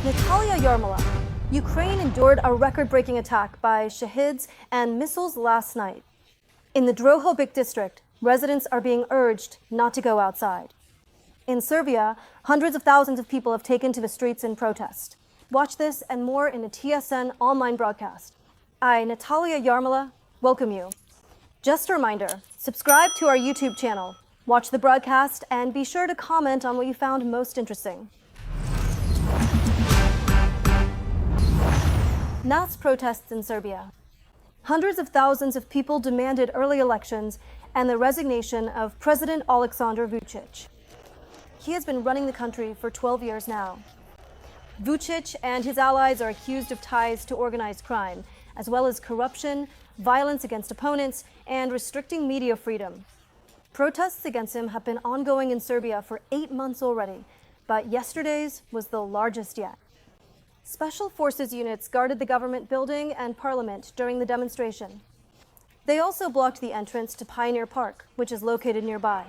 Natalia Yarmila. Ukraine endured a record-breaking attack by shahids and missiles last night. In the Drohobych district, residents are being urged not to go outside. In Serbia, hundreds of thousands of people have taken to the streets in protest. Watch this and more in a TSN online broadcast. I, Natalia Yarmila, welcome you. Just a reminder, subscribe to our YouTube channel, watch the broadcast, and be sure to comment on what you found most interesting. Mass protests in Serbia. Hundreds of thousands of people demanded early elections and the resignation of President Aleksandar Vučić. He has been running the country for 12 years now. Vučić and his allies are accused of ties to organized crime, as well as corruption, violence against opponents, and restricting media freedom. Protests against him have been ongoing in Serbia for 8 months already, but yesterday's was the largest yet. Special forces units guarded the government building and parliament during the demonstration. They also blocked the entrance to Pioneer Park, which is located nearby.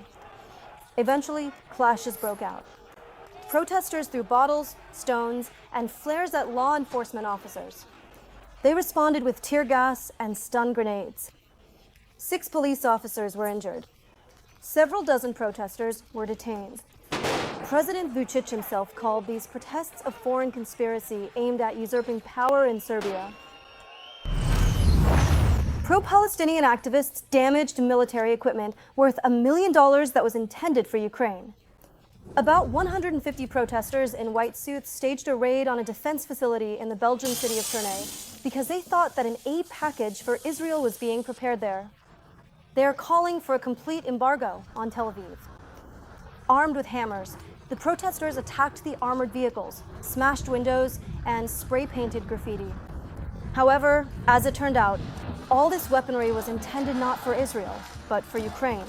Eventually, clashes broke out. Protesters threw bottles, stones, and flares at law enforcement officers. They responded with tear gas and stun grenades. 6 police officers were injured. Several dozen protesters were detained. President Vučić himself called these protests a foreign conspiracy aimed at usurping power in Serbia. Pro-Palestinian activists damaged military equipment worth $1 million that was intended for Ukraine. About 150 protesters in white suits staged a raid on a defense facility in the Belgian city of Tournai because they thought that an aid package for Israel was being prepared there. They are calling for a complete embargo on Tel Aviv. Armed with hammers, the protesters attacked the armored vehicles, smashed windows, and spray-painted graffiti. However, as it turned out, all this weaponry was intended not for Israel, but for Ukraine.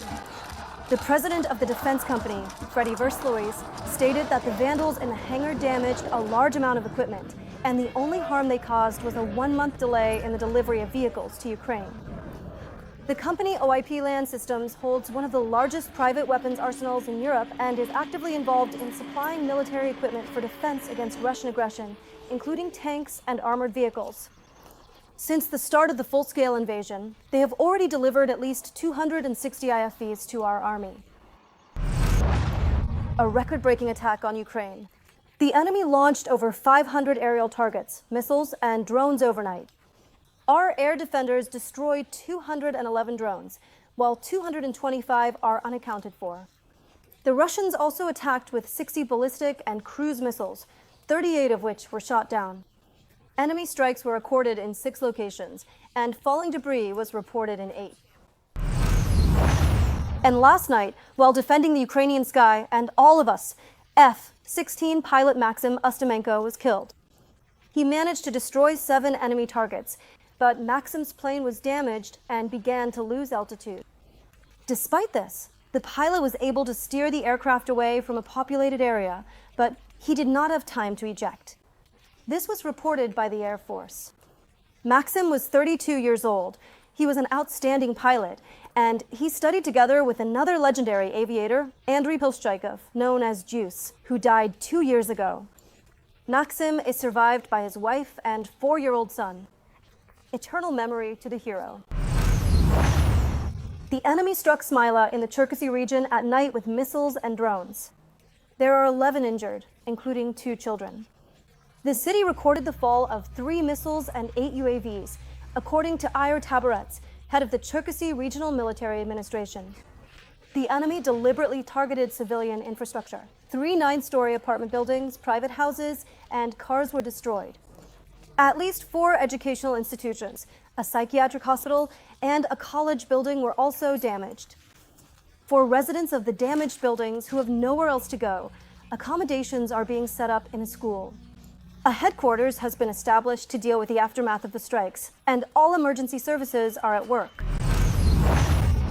The president of the defense company, Freddie Versluis, stated that the vandals in the hangar damaged a large amount of equipment, and the only harm they caused was a 1-month delay in the delivery of vehicles to Ukraine. The company OIP Land Systems holds one of the largest private weapons arsenals in Europe and is actively involved in supplying military equipment for defense against Russian aggression, including tanks and armored vehicles. Since the start of the full-scale invasion, they have already delivered at least 260 IFVs to our army. A record-breaking attack on Ukraine. The enemy launched over 500 aerial targets, missiles, and drones overnight. Our air defenders destroyed 211 drones, while 225 are unaccounted for. The Russians also attacked with 60 ballistic and cruise missiles, 38 of which were shot down. Enemy strikes were recorded in 6 locations, and falling debris was reported in 8. And last night, while defending the Ukrainian sky and all of us, F-16 pilot Maxim Ustimenko was killed. He managed to destroy 7 enemy targets, but Maxim's plane was damaged and began to lose altitude. Despite this, the pilot was able to steer the aircraft away from a populated area, but he did not have time to eject. This was reported by the Air Force. Maxim was 32 years old. He was an outstanding pilot, and he studied together with another legendary aviator, Andriy Pilschaikov, known as Juice, who died 2 years ago. Maxim is survived by his wife and 4-year-old son. Eternal memory to the hero. The enemy struck Smila in the Cherkasy region at night with missiles and drones. There are 11 injured, including 2 children. The city recorded the fall of 3 missiles and 8 UAVs, according to Ayar Tabarets, head of the Cherkasy Regional Military Administration. The enemy deliberately targeted civilian infrastructure. 3 9-story apartment buildings, private houses, and cars were destroyed. At least 4 educational institutions, a psychiatric hospital, and a college building were also damaged. For residents of the damaged buildings who have nowhere else to go, accommodations are being set up in a school. A headquarters has been established to deal with the aftermath of the strikes, and all emergency services are at work.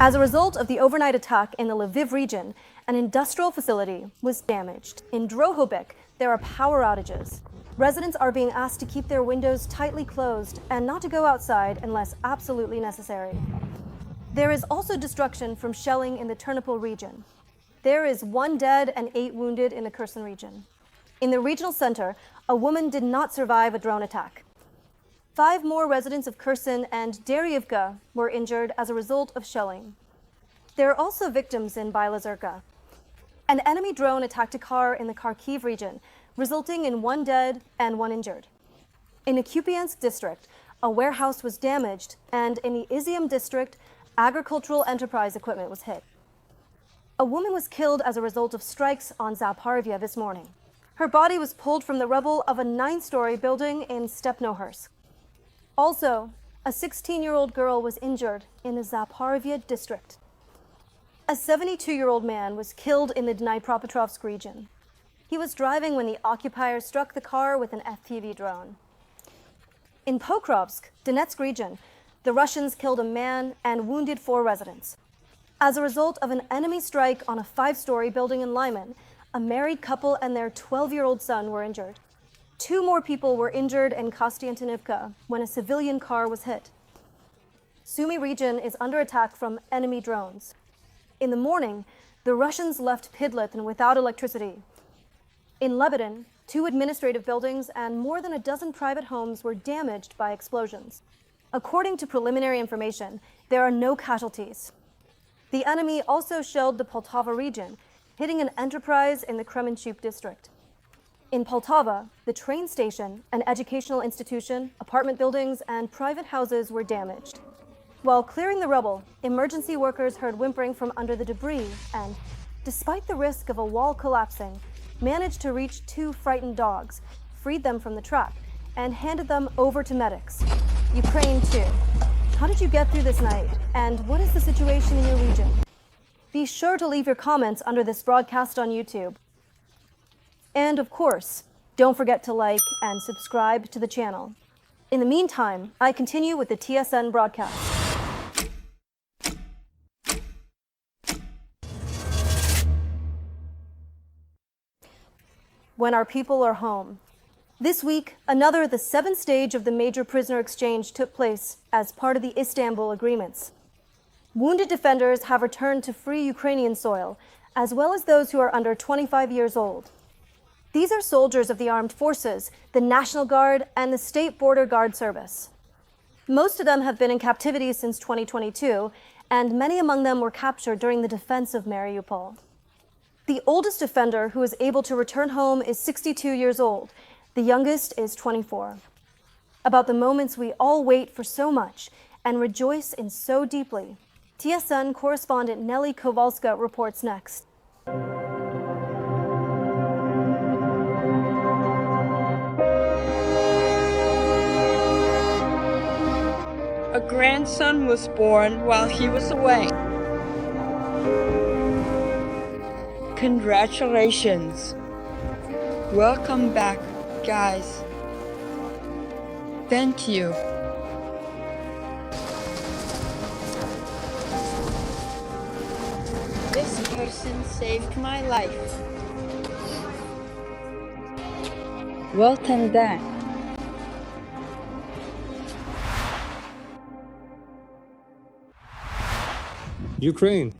As a result of the overnight attack in the Lviv region, an industrial facility was damaged. In Drohobych, there are power outages. Residents are being asked to keep their windows tightly closed and not to go outside unless absolutely necessary. There is also destruction from shelling in the Ternopil region. There is 1 dead and 8 wounded in the Kherson region. In the regional center, a woman did not survive a drone attack. 5 more residents of Kherson and Deryivka were injured as a result of shelling. There are also victims in Bylazurka. An enemy drone attacked a car in the Kharkiv region, resulting in 1 dead and 1 injured. In the Kupiansk district, a warehouse was damaged, and in the Izium district, agricultural enterprise equipment was hit. A woman was killed as a result of strikes on Zaporizhzhia this morning. Her body was pulled from the rubble of a 9-story building in Stepnohursk. Also, a 16-year-old girl was injured in the Zaporizhzhia district. A 72-year-old man was killed in the Dnipropetrovsk region. He was driving when the occupier struck the car with an FPV drone. In Pokrovsk, Donetsk region, the Russians killed a man and wounded 4 residents. As a result of an enemy strike on a 5-story building in Lyman, a married couple and their 12-year-old son were injured. 2 more people were injured in Kostiantynivka when a civilian car was hit. Sumy region is under attack from enemy drones. In the morning, the Russians left Pidlityn without electricity. In Lebanon, 2 administrative buildings and more than a dozen private homes were damaged by explosions. According to preliminary information, there are no casualties. The enemy also shelled the Poltava region, hitting an enterprise in the Kremenchuk district. In Poltava, the train station, an educational institution, apartment buildings, and private houses were damaged. While clearing the rubble, emergency workers heard whimpering from under the debris and, despite the risk of a wall collapsing, managed to reach 2 frightened dogs, freed them from the trap, and handed them over to medics. Ukraine, too. How did you get through this night? And what is the situation in your region? Be sure to leave your comments under this broadcast on YouTube. And of course, don't forget to like and subscribe to the channel. In the meantime, I continue with the TSN broadcast. When our people are home. This week, the 7th stage of the major prisoner exchange took place as part of the Istanbul agreements. Wounded defenders have returned to free Ukrainian soil, as well as those who are under 25 years old. These are soldiers of the armed forces, the National Guard, and the State Border Guard Service. Most of them have been in captivity since 2022, and many among them were captured during the defense of Mariupol. The oldest defender who is able to return home is 62 years old. The youngest is 24. About the moments we all wait for so much and rejoice in so deeply, TSN correspondent Nelly Kowalska reports next. A grandson was born while he was away. Congratulations. Welcome back, guys. Thank you. This person saved my life. Well done. Ukraine,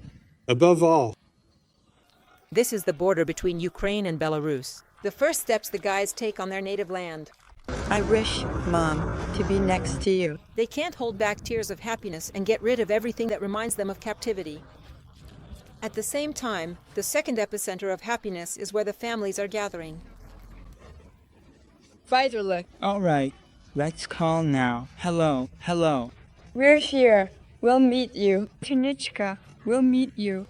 above all. This is the border between Ukraine and Belarus. The first steps the guys take on their native land. I wish, Mom, to be next to you. They can't hold back tears of happiness and get rid of everything that reminds them of captivity. At the same time, the second epicenter of happiness is where the families are gathering. Vitalik. All right, let's call now. Hello, hello. We're here. We'll meet you. Tunichka, we'll meet you.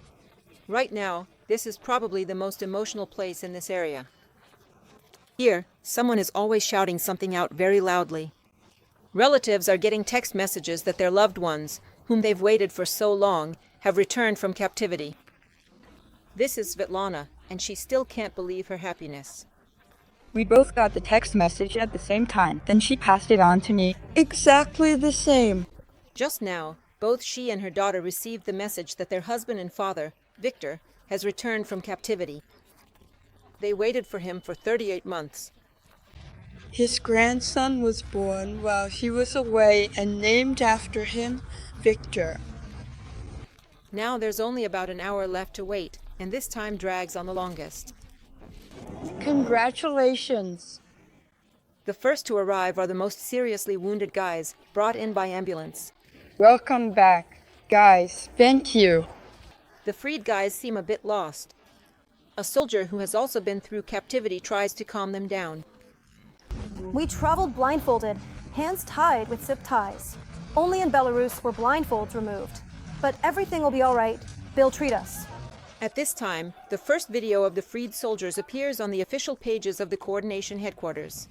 Right now, this is probably the most emotional place in this area. Here, someone is always shouting something out very loudly. Relatives are getting text messages that their loved ones, whom they've waited for so long, have returned from captivity. This is Svetlana, and she still can't believe her happiness. We both got the text message at the same time. Then she passed it on to me. Exactly the same. Just now, both she and her daughter received the message that their husband and father, Victor, has returned from captivity. They waited for him for 38 months. His grandson was born while he was away and named after him Victor. Now there's only about an hour left to wait, and this time drags on the longest. Congratulations. The first to arrive are the most seriously wounded guys, brought in by ambulance. Welcome back. Guys, thank you. The freed guys seem a bit lost. A soldier who has also been through captivity tries to calm them down. We traveled blindfolded, hands tied with zip ties. Only in Belarus were blindfolds removed. But everything will be all right. They'll treat us. At this time, the first video of the freed soldiers appears on the official pages of the coordination headquarters.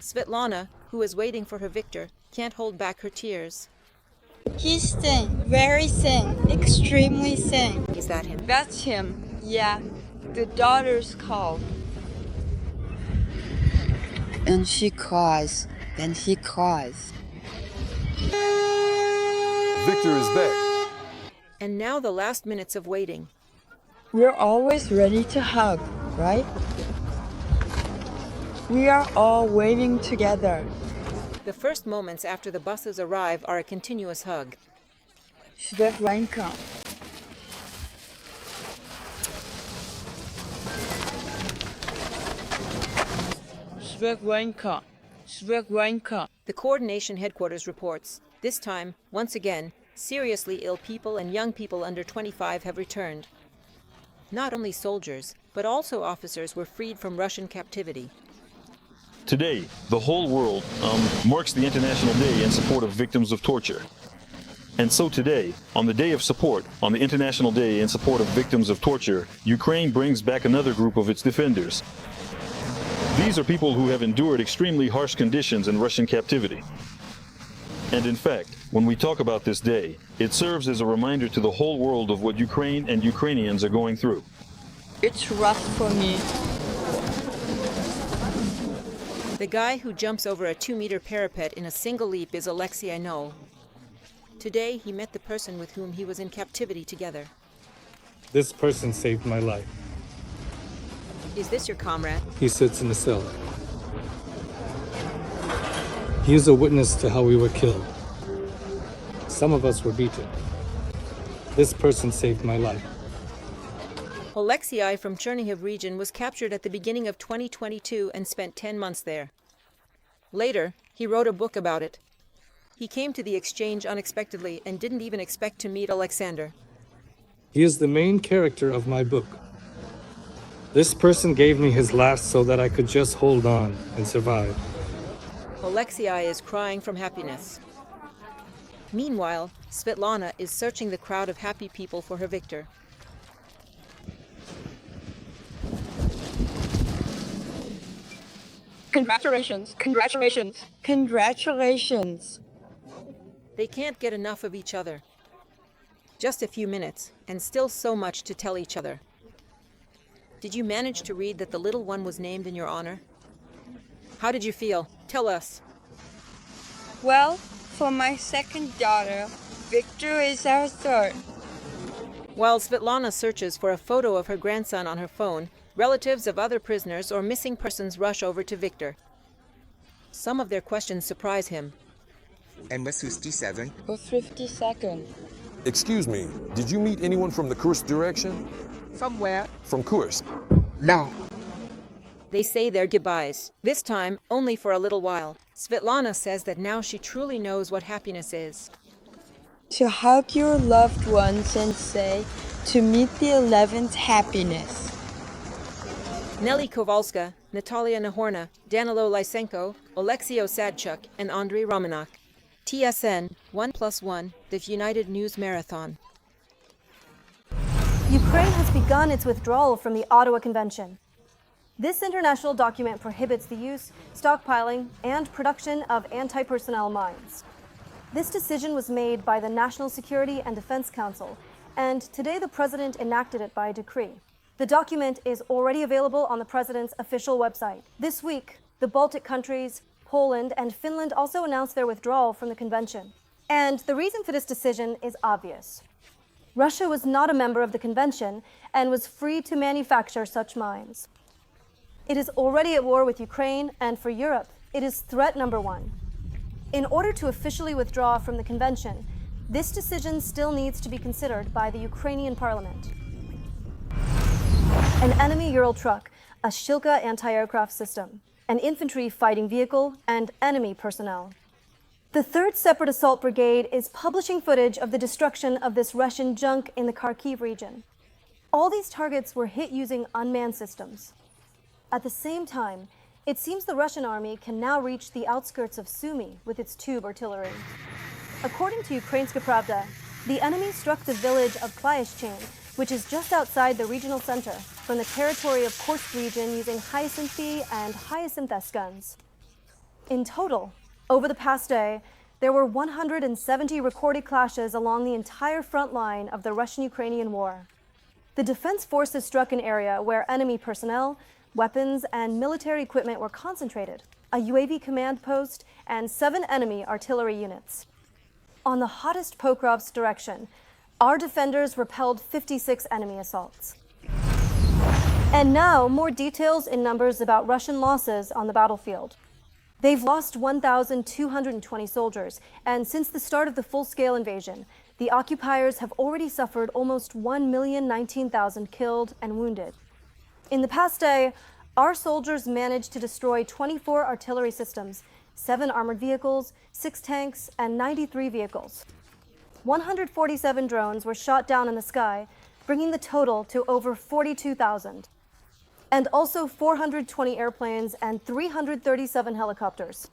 Svetlana, who is waiting for her victor, can't hold back her tears. He's thin, very thin, extremely thin. Is that him? That's him. Yeah, the daughter's called. And she cries, and he cries. Victor is back. And now the last minutes of waiting. We're always ready to hug, right? We are all waiting together. The first moments after the buses arrive are a continuous hug. Svetlanka. Svetlanka. Svetlanka. The coordination headquarters reports, this time, once again, seriously ill people and young people under 25 have returned. Not only soldiers, but also officers were freed from Russian captivity. Today, the whole world marks the International Day in support of victims of torture. And so today, on the Day of Support, on the International Day in support of victims of torture, Ukraine brings back another group of its defenders. These are people who have endured extremely harsh conditions in Russian captivity. And in fact, when we talk about this day, it serves as a reminder to the whole world of what Ukraine and Ukrainians are going through. It's rough for me. The guy who jumps over a 2-meter parapet in a single leap is Alexei Nol. Today, he met the person with whom he was in captivity together. This person saved my life. Is this your comrade? He sits in the cell. He is a witness to how we were killed. Some of us were beaten. This person saved my life. Alexei from Chernihiv region was captured at the beginning of 2022 and spent 10 months there. Later, he wrote a book about it. He came to the exchange unexpectedly and didn't even expect to meet Alexander. He is the main character of my book. This person gave me his last so that I could just hold on and survive. Alexei is crying from happiness. Meanwhile, Svetlana is searching the crowd of happy people for her victor. Congratulations, congratulations, congratulations. They can't get enough of each other. Just a few minutes, and still so much to tell each other. Did you manage to read that the little one was named in your honor? How did you feel? Tell us. Well, for my second daughter, Victor is our third. While Svetlana searches for a photo of her grandson on her phone, relatives of other prisoners or missing persons rush over to Victor. Some of their questions surprise him. And was 57? For 52nd. Excuse me, did you meet anyone from the Kursk direction? From where? From Kursk. No. They say their goodbyes, this time only for a little while. Svetlana says that now she truly knows what happiness is. To hug your loved ones and say, to meet the 11th happiness. Nelly Kowalska, Natalia Nahorna, Danilo Lysenko, Alexei Osadchuk, and Andrei Romanak. TSN 1+1, the United News Marathon. Ukraine has begun its withdrawal from the Ottawa Convention. This international document prohibits the use, stockpiling, and production of anti-personnel mines. This decision was made by the National Security and Defense Council, and today the President enacted it by decree. The document is already available on the President's official website. This week, the Baltic countries, Poland, and Finland also announced their withdrawal from the convention. And the reason for this decision is obvious. Russia was not a member of the convention and was free to manufacture such mines. It is already at war with Ukraine, and for Europe, it is threat number one. In order to officially withdraw from the convention, this decision still needs to be considered by the Ukrainian parliament. An enemy Ural truck, a Shilka anti-aircraft system, an infantry fighting vehicle, and enemy personnel. The 3rd Separate Assault Brigade is publishing footage of the destruction of this Russian junk in the Kharkiv region. All these targets were hit using unmanned systems. At the same time, it seems the Russian army can now reach the outskirts of Sumy with its tube artillery. According to Ukrainska Pravda, the enemy struck the village of Plyashchin, which is just outside the regional center, from the territory of Kursk region using Hyacinth B and Hyacinth S guns. In total, over the past day, there were 170 recorded clashes along the entire front line of the Russian-Ukrainian war. The defense forces struck an area where enemy personnel, weapons, and military equipment were concentrated, a UAV command post, and 7 enemy artillery units. On the hottest Pokrovsk direction, our defenders repelled 56 enemy assaults. And now, more details in numbers about Russian losses on the battlefield. They've lost 1,220 soldiers, and since the start of the full-scale invasion, the occupiers have already suffered almost 1,019,000 killed and wounded. In the past day, our soldiers managed to destroy 24 artillery systems, 7 armored vehicles, 6 tanks, and 93 vehicles. 147 drones were shot down in the sky, bringing the total to over 42,000. And also 420 airplanes and 337 helicopters.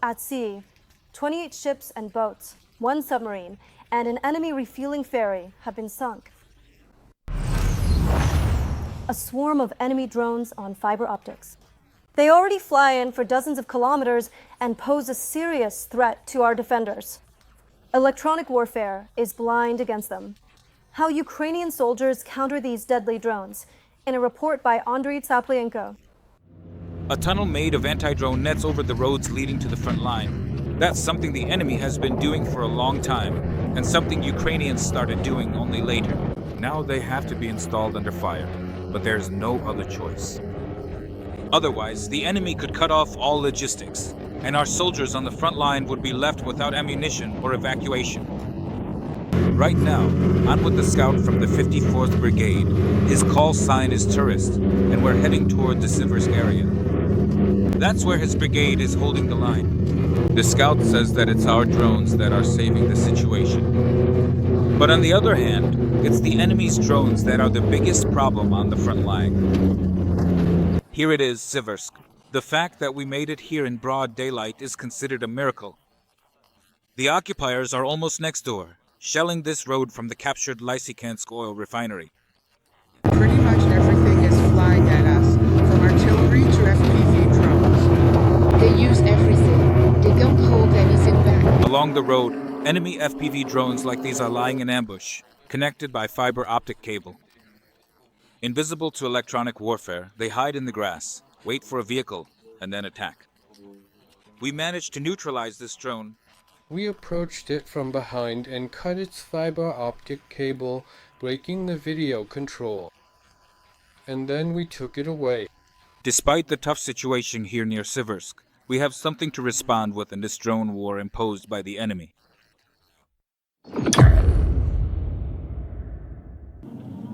At sea, 28 ships and boats, 1 submarine, and an enemy refueling ferry have been sunk. A swarm of enemy drones on fiber optics. They already fly in for dozens of kilometers and pose a serious threat to our defenders. Electronic warfare is blind against them. How Ukrainian soldiers counter these deadly drones, in a report by Andriy Tsaplyenko. A tunnel made of anti-drone nets over the roads leading to the front line. That's something the enemy has been doing for a long time, and something Ukrainians started doing only later. Now they have to be installed under fire, but there's no other choice. Otherwise, the enemy could cut off all logistics, and our soldiers on the front line would be left without ammunition or evacuation. Right now, I'm with the scout from the 54th Brigade. His call sign is Tourist, and we're heading toward the Siversk area. That's where his brigade is holding the line. The scout says that it's our drones that are saving the situation. But on the other hand, it's the enemy's drones that are the biggest problem on the front line. Here it is, Siversk. The fact that we made it here in broad daylight is considered a miracle. The occupiers are almost next door, shelling this road from the captured Lysychansk oil refinery. Pretty much everything is flying at us, from artillery to FPV drones. They use everything. They don't hold anything back. Along the road, enemy FPV drones like these are lying in ambush, connected by fiber optic cable. Invisible to electronic warfare, they hide in the grass, wait for a vehicle, and then attack. We managed to neutralize this drone. We approached it from behind and cut its fiber optic cable, breaking the video control. And then we took it away. Despite the tough situation here near Siversk, we have something to respond with in this drone war imposed by the enemy.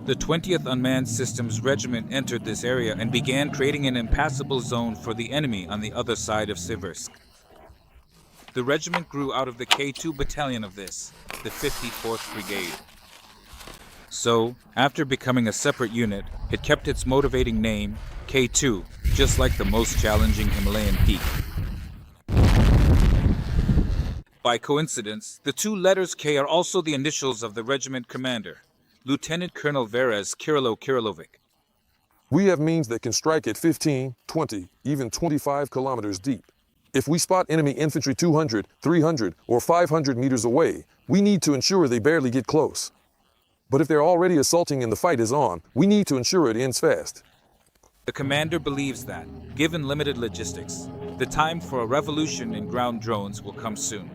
The 20th Unmanned Systems Regiment entered this area and began creating an impassable zone for the enemy on the other side of Siversk. The regiment grew out of the K2 battalion of this, the 54th Brigade. So, after becoming a separate unit, it kept its motivating name, K2, just like the most challenging Himalayan peak. By coincidence, the 2 letters K are also the initials of the regiment commander, Lieutenant Colonel Verez Kirillovic. We have means that can strike at 15, 20, even 25 kilometers deep. If we spot enemy infantry 200, 300, or 500 meters away, we need to ensure they barely get close. But if they're already assaulting and the fight is on, we need to ensure it ends fast. The commander believes that, given limited logistics, the time for a revolution in ground drones will come soon.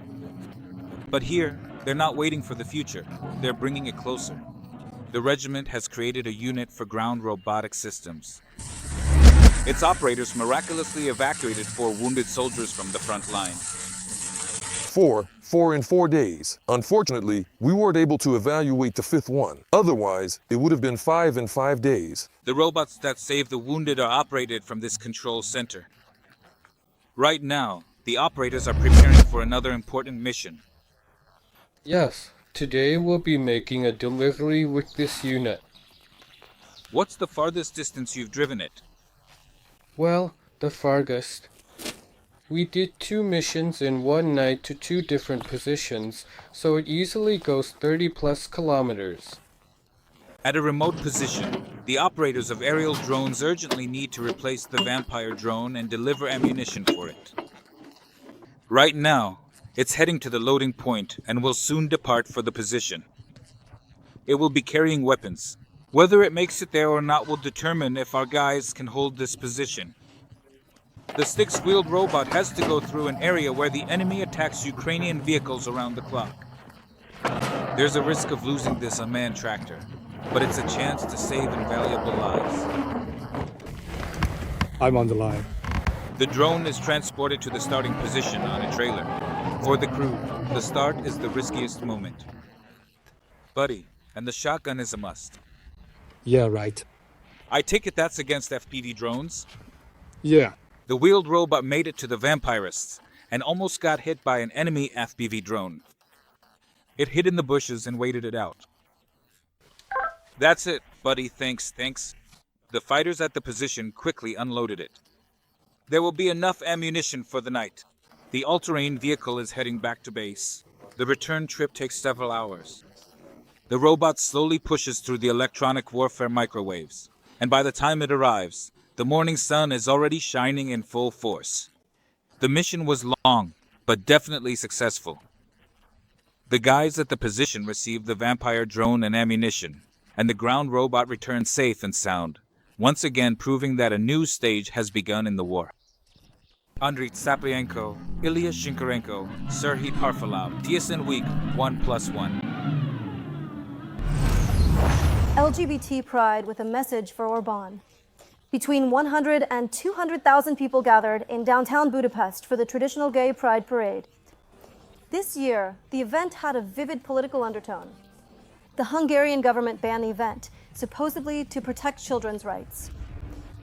But here, they're not waiting for the future, they're bringing it closer. The regiment has created a unit for ground robotic systems. Its operators miraculously evacuated 4 wounded soldiers from the front line. 4 in 4 days. Unfortunately, we weren't able to evaluate the fifth one. Otherwise, it would have been 5 in 5 days. The robots that save the wounded are operated from this control center. Right now, the operators are preparing for another important mission. Yes, today we'll be making a delivery with this unit. What's the farthest distance you've driven it? Well, the farthest. We did 2 missions in one night to 2 different positions, so it easily goes 30 plus kilometers. At a remote position, the operators of aerial drones urgently need to replace the Vampire drone and deliver ammunition for it. Right now, it's heading to the loading point and will soon depart for the position. It will be carrying weapons. Whether it makes it there or not will determine if our guys can hold this position. The 6-wheeled robot has to go through an area where the enemy attacks Ukrainian vehicles around the clock. There's a risk of losing this unmanned tractor, but it's a chance to save invaluable lives. I'm on the line. The drone is transported to the starting position on a trailer. For the crew, the start is the riskiest moment. Buddy, and the shotgun is a must. Yeah, right. I take it that's against FPV drones? Yeah. The wheeled robot made it to the vampirists and almost got hit by an enemy FPV drone. It hid in the bushes and waited it out. That's it, buddy, thanks. The fighters at the position quickly unloaded it. There will be enough ammunition for the night. The all-terrain vehicle is heading back to base. The return trip takes several hours. The robot slowly pushes through the electronic warfare microwaves, and by the time it arrives, the morning sun is already shining in full force. The mission was long, but definitely successful. The guys at the position received the Vampire drone and ammunition, and the ground robot returned safe and sound, once again proving that a new stage has begun in the war. Andriy Tsaplienko, Ilya Shinkarenko, Serhiy Parfalov, TSN Week 1+1. LGBT pride with a message for Orban. Between 100 and 200,000 people gathered in downtown Budapest for the traditional gay pride parade. This year, the event had a vivid political undertone. The Hungarian government banned the event, supposedly to protect children's rights.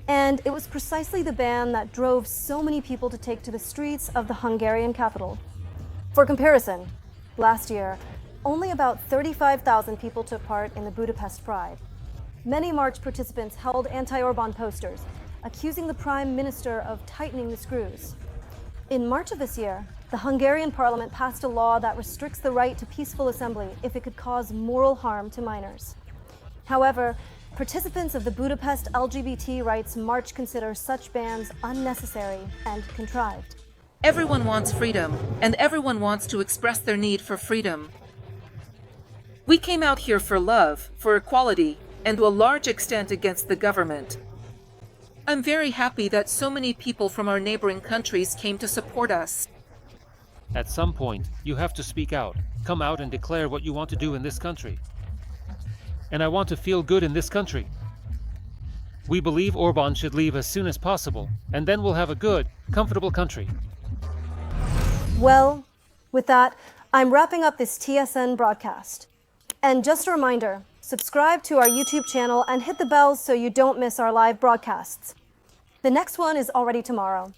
And it was precisely the ban that drove so many people to take to the streets of the Hungarian capital. For comparison, last year, only about 35,000 people took part in the Budapest Pride. Many march participants held anti-Orban posters, accusing the Prime Minister of tightening the screws. In March of this year, the Hungarian parliament passed a law that restricts the right to peaceful assembly if it could cause moral harm to minors. However, participants of the Budapest LGBT rights march consider such bans unnecessary and contrived. Everyone wants freedom, and everyone wants to express their need for freedom. We came out here for love, for equality, and to a large extent against the government. I'm very happy that so many people from our neighboring countries came to support us. At some point, you have to speak out, come out and declare what you want to do in this country. And I want to feel good in this country. We believe Orban should leave as soon as possible, and then we'll have a good, comfortable country. Well, with that, I'm wrapping up this TSN broadcast. And just a reminder, subscribe to our YouTube channel and hit the bell so you don't miss our live broadcasts. The next one is already tomorrow.